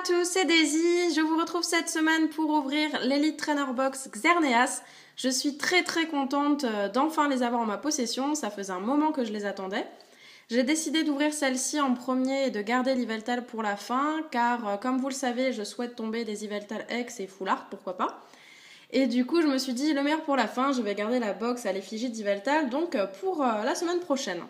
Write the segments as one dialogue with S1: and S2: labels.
S1: tous, c'est Daisy. Je vous retrouve cette semaine pour ouvrir l'Elite Trainer Box Xerneas. Je suis très contente d'enfin les avoir en ma possession. Ça faisait un moment que je les attendais. J'ai décidé d'ouvrir celle-ci en premier et de garder l'Yveltal pour la fin, car comme vous le savez, je souhaite tomber des Yveltal X et Full Art, pourquoi pas. Et du coup, je me suis dit, le meilleur pour la fin, je vais garder la box à l'effigie d'Yveltal, donc pour la semaine prochaine.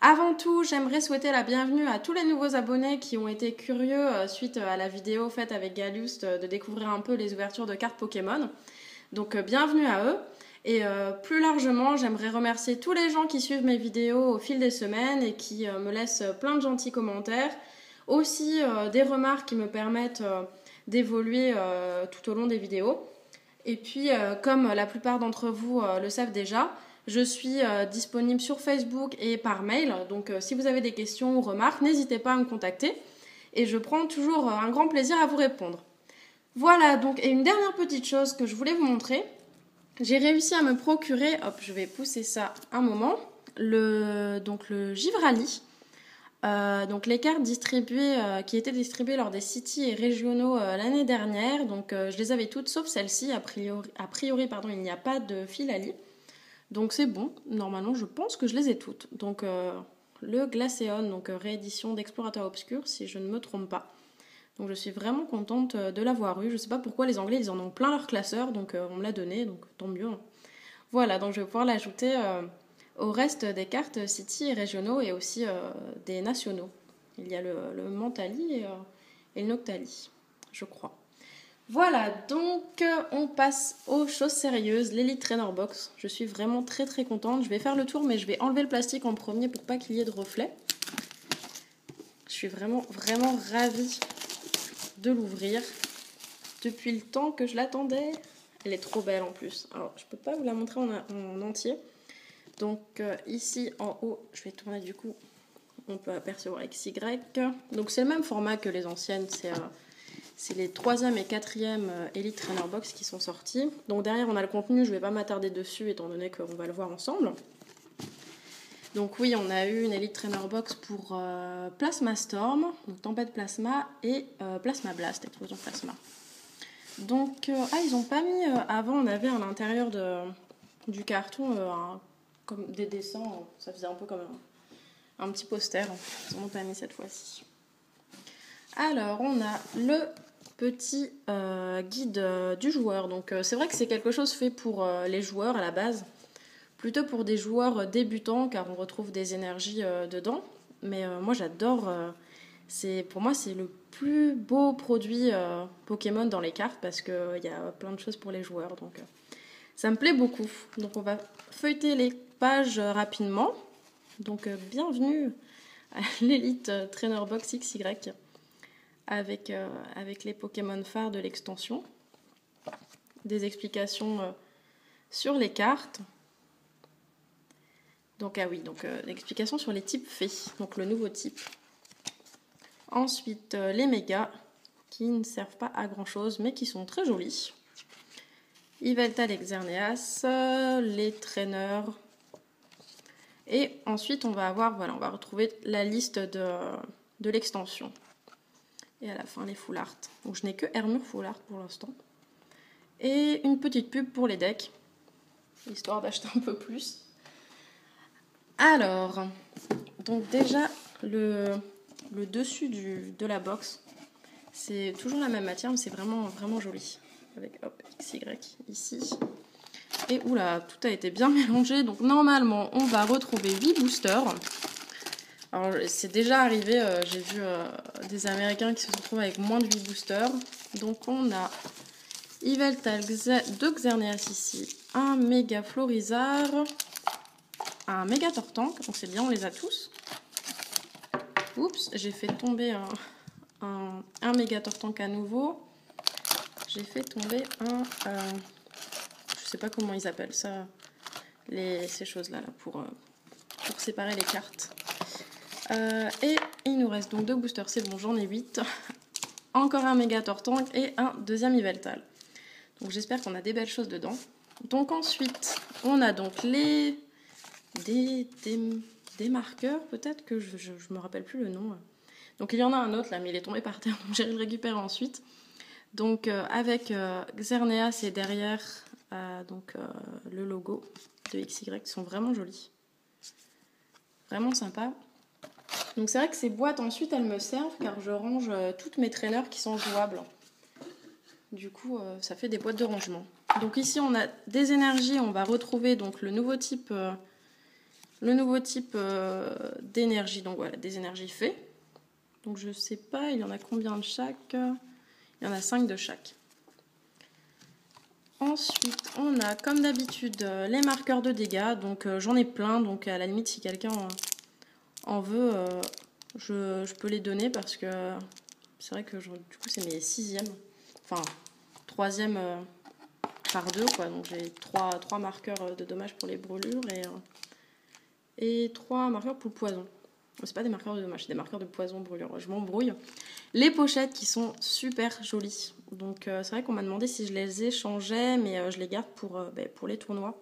S1: Avant tout, j'aimerais souhaiter la bienvenue à tous les nouveaux abonnés qui ont été curieux suite à la vidéo faite avec Galust de découvrir un peu les ouvertures de cartes Pokémon. Donc bienvenue à eux. Et plus largement, j'aimerais remercier tous les gens qui suivent mes vidéos au fil des semaines et qui me laissent plein de gentils commentaires. Aussi des remarques qui me permettent d'évoluer tout au long des vidéos. Et puis, comme la plupart d'entre vous le savent déjà, je suis disponible sur Facebook et par mail. Donc, si vous avez des questions ou remarques, n'hésitez pas à me contacter. Et je prends toujours un grand plaisir à vous répondre. Voilà, donc, et une dernière petite chose que je voulais vous montrer. J'ai réussi à me procurer, hop, je vais pousser ça un moment, le Givrali. Donc les cartes distribuées, qui étaient distribuées lors des cities et régionaux l'année dernière. Donc je les avais toutes sauf celle-ci. A priori, il n'y a pas de Filali. Donc c'est bon, normalement je pense que je les ai toutes. Donc le Glaceon, donc réédition d'Explorateur Obscur, si je ne me trompe pas. Donc je suis vraiment contente de l'avoir eu. Je ne sais pas pourquoi les Anglais ils en ont plein leur classeur, donc on me l'a donné, donc tant mieux. Voilà, donc je vais pouvoir l'ajouter au reste des cartes City et régionaux et aussi des nationaux. Il y a le Mentali et le Noctali, je crois. Voilà, donc on passe aux choses sérieuses, l'Elite Trainer Box. Je suis vraiment très contente. Je vais faire le tour, mais je vais enlever le plastique en premier pour pas qu'il y ait de reflets. Je suis vraiment ravie de l'ouvrir depuis le temps que je l'attendais. Elle est trop belle en plus. Alors, je peux pas vous la montrer en entier. Donc ici en haut, je vais tourner du coup, on peut apercevoir XY. Donc c'est le même format que les anciennes, c'est les 3e et 4e Elite Trainer Box qui sont sortis. Donc derrière on a le contenu, je ne vais pas m'attarder dessus étant donné qu'on va le voir ensemble. Donc oui, on a eu une Elite Trainer Box pour Plasma Storm, donc Tempête Plasma et Plasma Blast, Explosion Plasma. Donc ils n'ont pas mis, avant on avait à l'intérieur du carton comme des dessins, ça faisait un peu comme un petit poster. Ils n'en ont pas mis cette fois-ci. Alors, on a le petit guide du joueur. Donc, c'est vrai que c'est quelque chose fait pour les joueurs à la base. Plutôt pour des joueurs débutants, car on retrouve des énergies dedans. Mais moi, j'adore. Pour moi, c'est le plus beau produit Pokémon dans les cartes, parce qu'il y a plein de choses pour les joueurs. Donc, ça me plaît beaucoup. Donc, on va feuilleter les pages rapidement. Donc bienvenue à l'Elite Trainer Box XY avec les Pokémon phares de l'extension. Des explications sur les cartes. Donc l'explication sur les types fées, donc le nouveau type. Ensuite les mégas qui ne servent pas à grand chose mais qui sont très jolis. Yveltal et Xerneas, les traîneurs. Et ensuite, on va retrouver la liste de l'extension. Et à la fin, les Full Art. Donc, je n'ai que Hermure Full Art pour l'instant. Et une petite pub pour les decks, histoire d'acheter un peu plus. Alors, donc déjà, le dessus de la box, c'est toujours la même matière, mais c'est vraiment joli. Avec, hop, XY ici. Et oula, tout a été bien mélangé. Donc normalement, on va retrouver 8 boosters. Alors c'est déjà arrivé, j'ai vu des Américains qui se retrouvent avec moins de 8 boosters. Donc on a Yveltal de Xerneas ici, un méga Florizard, un méga Tortank. Donc c'est bien, on les a tous. Oups, j'ai fait tomber un méga Tortank à nouveau. J'ai fait tomber je sais pas comment ils appellent ça, ces choses-là, pour séparer les cartes. Et il nous reste donc 2 boosters, c'est bon, j'en ai 8. Encore un méga Tortank et un deuxième Yveltal. Donc j'espère qu'on a des belles choses dedans. Donc ensuite, on a donc des marqueurs, peut-être que je me rappelle plus le nom. Donc il y en a un autre là, mais il est tombé par terre, donc j'irai le récupérer ensuite. Donc avec Xerneas et derrière le logo de XY qui sont vraiment jolis. Vraiment sympa. Donc c'est vrai que ces boîtes ensuite elles me servent car je range toutes mes traîneurs qui sont jouables. Du coup ça fait des boîtes de rangement. Donc ici on a des énergies, on va retrouver donc le nouveau type d'énergie. Donc voilà, des énergies faits. Donc je sais pas, il y en a combien de chaque? Il y en a 5 de chaque. Ensuite, on a comme d'habitude les marqueurs de dégâts. Donc j'en ai plein. Donc à la limite, si quelqu'un en veut, je peux les donner parce que c'est vrai que du coup c'est mes 6e. Enfin, 3e par 2 quoi. Donc j'ai 3 marqueurs de dommages pour les brûlures et 3 marqueurs pour le poison. C'est pas des marqueurs de dommages, c'est des marqueurs de poison brûlure. Je m'embrouille. Les pochettes qui sont super jolies. Donc c'est vrai qu'on m'a demandé si je les échangeais, mais je les garde pour les tournois.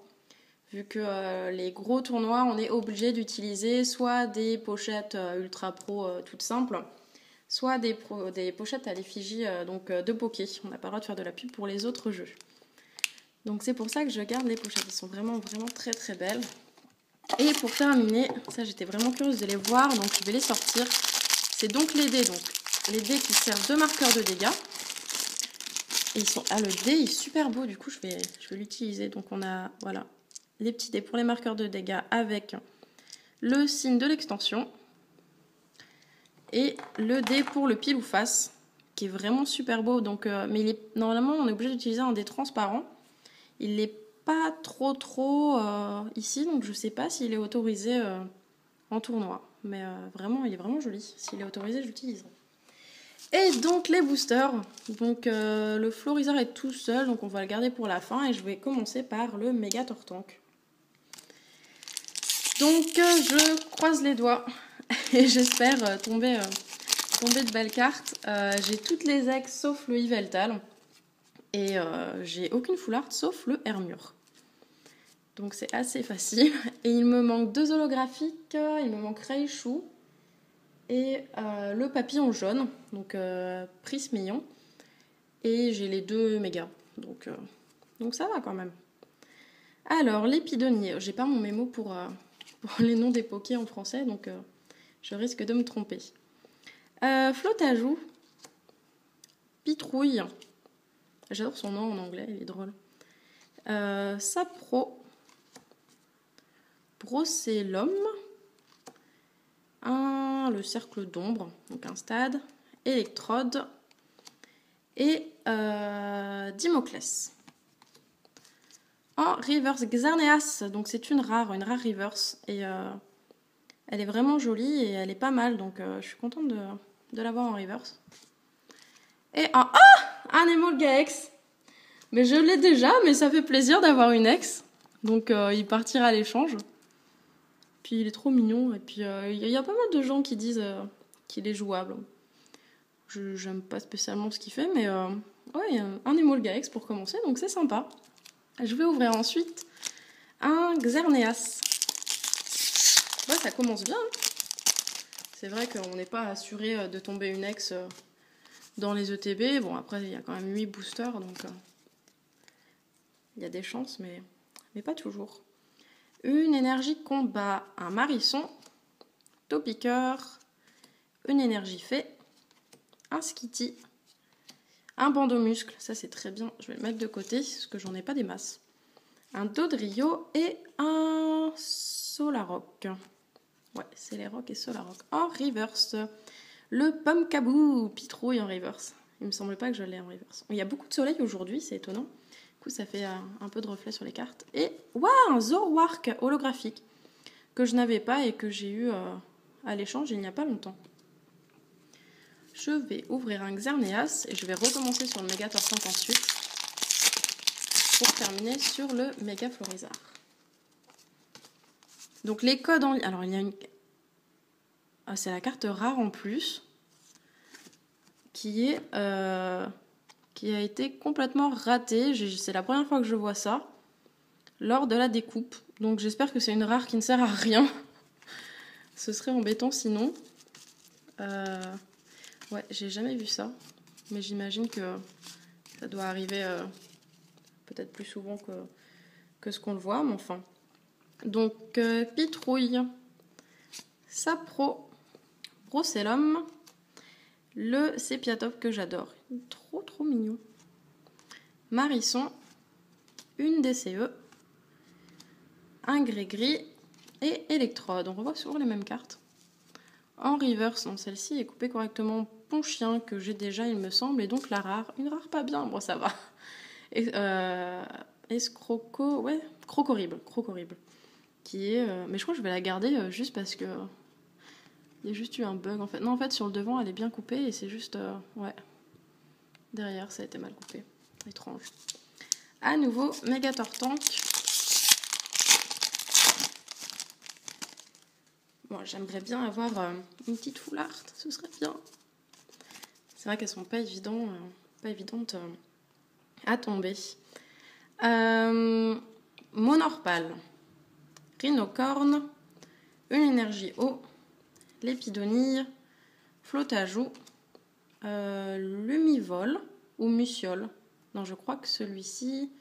S1: Vu que les gros tournois, on est obligé d'utiliser soit des pochettes ultra pro toutes simples, soit des pochettes à l'effigie de poké. On n'a pas le droit de faire de la pub pour les autres jeux. Donc c'est pour ça que je garde les pochettes. Elles sont vraiment très très belles. Et pour terminer, ça j'étais vraiment curieuse de les voir, donc je vais les sortir. C'est donc les dés, les dés qui servent de marqueurs de dégâts. Et le dé est super beau, du coup je vais l'utiliser. Donc on a voilà les petits dés pour les marqueurs de dégâts avec le signe de l'extension. Et le dé pour le pile ou face, qui est vraiment super beau. Donc, mais normalement on est obligé d'utiliser un dé transparent. Il n'est pas trop ici, donc je sais pas s'il est autorisé en tournoi. Mais vraiment, il est vraiment joli. S'il est autorisé, je l'utiliserai. Et donc les boosters. Donc le Florizard est tout seul, donc on va le garder pour la fin. Et je vais commencer par le Méga Tortank. Donc je croise les doigts et j'espère tomber de belles cartes. J'ai toutes les ex sauf le Yveltal. Et j'ai aucune full art sauf le Hermure. Donc c'est assez facile. Et il me manque 2 holographiques. Il me manque Raichu et le papillon jaune. Donc Prismillon. Et j'ai les 2 mégas. Donc ça va quand même. Alors l'épidonnier. J'ai pas mon mémo pour les noms des pokés en français. Donc je risque de me tromper. Flotajou. Pitrouille. J'adore son nom en anglais, il est drôle. Sapro. Brocellum. Le cercle d'ombre, donc un stade. Électrode. Et Dimoclès. En reverse Xerneas, donc c'est une rare reverse. Et elle est vraiment jolie et elle est pas mal, donc je suis contente de l'avoir en reverse. Et un Emolga-Ex. Mais je l'ai déjà, mais ça fait plaisir d'avoir une ex. Donc il partira à l'échange. Puis il est trop mignon. Et puis il y a pas mal de gens qui disent qu'il est jouable. J'aime pas spécialement ce qu'il fait, mais ouais, un Emolga-Ex pour commencer, donc c'est sympa. Je vais ouvrir ensuite un Xerneas. Ouais, ça commence bien. Hein. C'est vrai qu'on n'est pas assuré de tomber une ex dans les ETB. Bon, après, il y a quand même 8 boosters, donc il y a des chances, mais pas toujours. Une énergie combat, un Marisson, Topiqueur, une énergie fée, un Skitty, un bandeau muscle, ça c'est très bien, je vais le mettre de côté parce que j'en ai pas des masses. Un Dodrio et un Solaroc. Ouais, c'est les rocs et Solaroc. En reverse, le Pumpkaboo Pitrouille en reverse. Il me semble pas que je l'ai en reverse. Il y a beaucoup de soleil aujourd'hui, c'est étonnant. Du coup, ça fait un peu de reflet sur les cartes. Et waouh, un Zoroark holographique que je n'avais pas et que j'ai eu à l'échange il n'y a pas longtemps. Je vais ouvrir un Xerneas et je vais recommencer sur le Méga Tortank ensuite pour terminer sur le Méga Florizard. Donc les codes en ligne. Alors il y a une. C'est la carte rare en plus qui a été complètement ratée. C'est la première fois que je vois ça lors de la découpe. Donc j'espère que c'est une rare qui ne sert à rien. Ce serait embêtant sinon. Ouais, j'ai jamais vu ça. Mais j'imagine que ça doit arriver peut-être plus souvent que ce qu'on le voit, mais enfin. Donc, Pitrouille, Sapro, Brocellum, le Sépiatop que j'adore. Trop, trop mignon. Marisson, une DCE, un Grégris et Électrode. On revoit souvent les mêmes cartes. En reverse, non, celle-ci est coupée correctement. Ponchien, que j'ai déjà, il me semble, et donc la rare. Une rare pas bien, bon, ça va. Et, Escroco, ouais, Crocorrible. Qui est, mais je crois que je vais la garder juste parce que il y a juste eu un bug en fait. Non, en fait, sur le devant, elle est bien coupée et c'est juste, ouais, derrière, ça a été mal coupé. Étrange. À nouveau, Mégator Tank. Bon, j'aimerais bien avoir une petite full art, ce serait bien. C'est vrai qu'elles sont pas évidentes à tomber. Monorpal, Rhinocorne, une énergie eau, l'épidonille, flottajou, lumivol ou muciole. Non, je crois que celui-ci,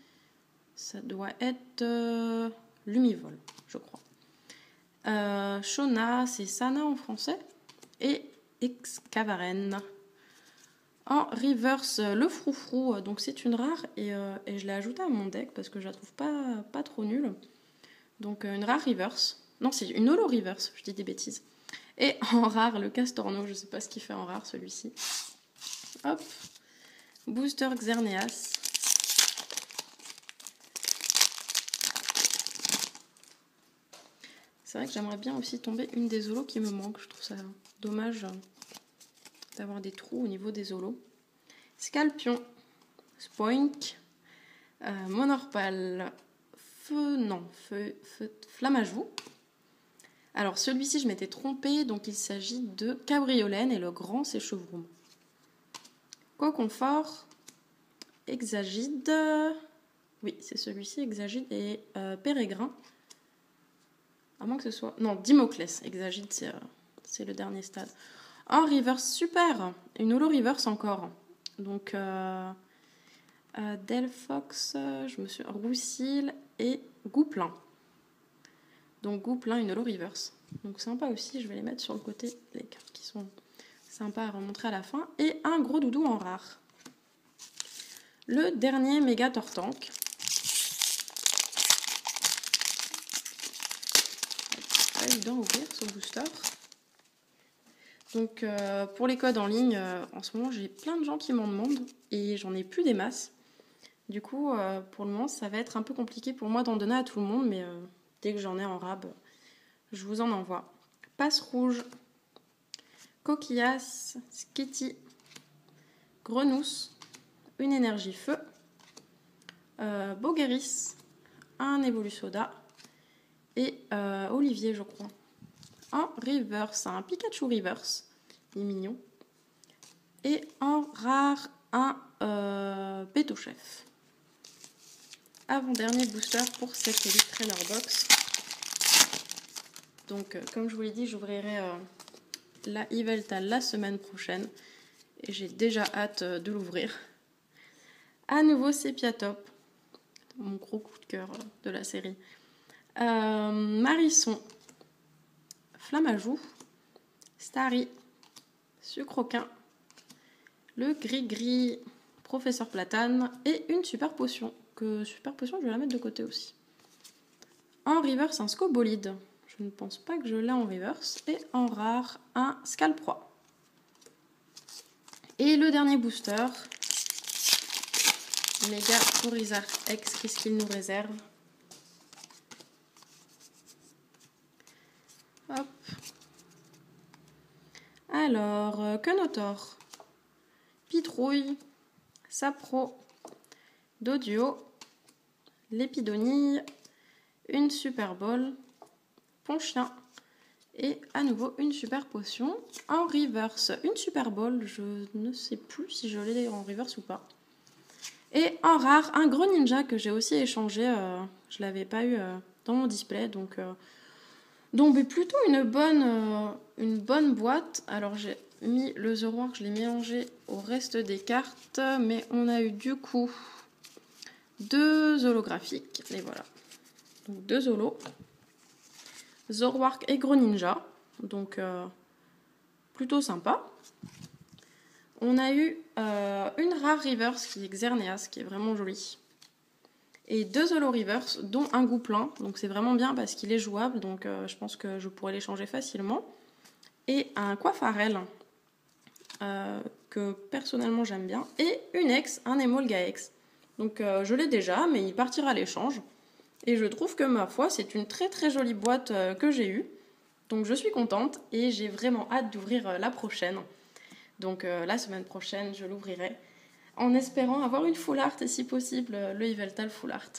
S1: ça doit être lumivol, je crois. Shona, c'est Sana en français. Et Excavaren. En reverse, le froufrou, donc c'est une rare et je l'ai ajoutée à mon deck parce que je la trouve pas trop nulle. Donc une rare reverse. Non, c'est une holo reverse, je dis des bêtises. Et en rare, le Castorno, je sais pas ce qu'il fait en rare celui-ci. Hop. Booster Xerneas. C'est vrai que j'aimerais bien aussi tomber une des holos qui me manque. Je trouve ça dommage d'avoir des trous au niveau des holos. Scalpion, Spoink, Monorpal, Flammajou. Alors celui-ci je m'étais trompée, donc il s'agit de Cabriolène et le grand c'est Chevroum. Coconfort, Hexagide, oui c'est celui-ci, Hexagide et Pérégrin. À moins que ce soit... Non, Dimoclès, Hexagide c'est le dernier stade. En reverse, super, une holo reverse encore. Donc Delphox, Roussil et Gouplin. Donc Gouplin, une holo reverse. Donc sympa aussi, je vais les mettre sur le côté, les cartes qui sont sympas à remontrer à la fin. Et un gros doudou en rare. Le dernier méga Tortank. C'est pas évident à ouvrir ce booster. Donc pour les codes en ligne, en ce moment j'ai plein de gens qui m'en demandent et j'en ai plus des masses. Du coup pour le moment ça va être un peu compliqué pour moi d'en donner à tout le monde, mais dès que j'en ai en rab, je vous en envoie. Passe rouge, Coquillas, Skitty, Grenousse, une énergie feu, Bogeris, un Evolusoda et Olivier je crois. En reverse, un Pikachu reverse, il est mignon. Et en rare, un Pétochef. Avant-dernier booster pour cette Elite Trainer Box. Donc, comme je vous l'ai dit, j'ouvrirai la Yveltal la semaine prochaine. Et j'ai déjà hâte de l'ouvrir. À nouveau, Sépiatop. Mon gros coup de cœur de la série. Marisson. Flammajou, Starry, Sucroquin, le gris-gris Professeur Platane et une super potion. Super potion, je vais la mettre de côté aussi. En reverse, un Scobolide. Je ne pense pas que je l'ai en reverse. Et en rare, un Scalproie. Et le dernier booster, Mega Charizard X, qu'est-ce qu'il nous réserve? Hop. Alors, Quenotor, Pitrouille, Sapro, Doduo, l'Épidonille, une Super Bowl, Ponchien et à nouveau une Super Potion. En reverse, une Super Bowl, je ne sais plus si je l'ai en reverse ou pas. Et en rare, un Greninja que j'ai aussi échangé, je ne l'avais pas eu dans mon display, donc Donc mais plutôt une bonne boîte. Alors j'ai mis le The Work, je l'ai mélangé au reste des cartes, mais on a eu du coup 2 holographiques, et voilà. Donc 2 holos. Zorwark et Greninja, donc plutôt sympa. On a eu une rare reverse qui est Xerneas, qui est vraiment jolie. Et 2 holo reverse, dont un Gouplin, donc c'est vraiment bien parce qu'il est jouable, donc je pense que je pourrais les changer facilement. Et un Coiffarel, que personnellement j'aime bien. Et une ex, un Emolga-Ex. Donc je l'ai déjà, mais il partira à l'échange. Et je trouve que ma foi, c'est une très très jolie boîte que j'ai eue. Donc je suis contente et j'ai vraiment hâte d'ouvrir la prochaine. Donc la semaine prochaine, je l'ouvrirai en espérant avoir une full art et si possible le Yveltal full art.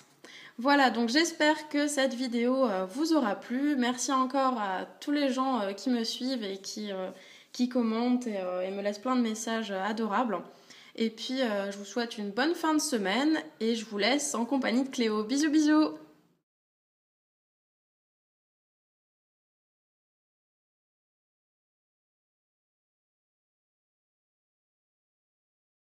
S1: Voilà, donc j'espère que cette vidéo vous aura plu. Merci encore à tous les gens qui me suivent et qui commentent et me laissent plein de messages adorables. Et puis je vous souhaite une bonne fin de semaine et je vous laisse en compagnie de Cléo. Bisous bisous!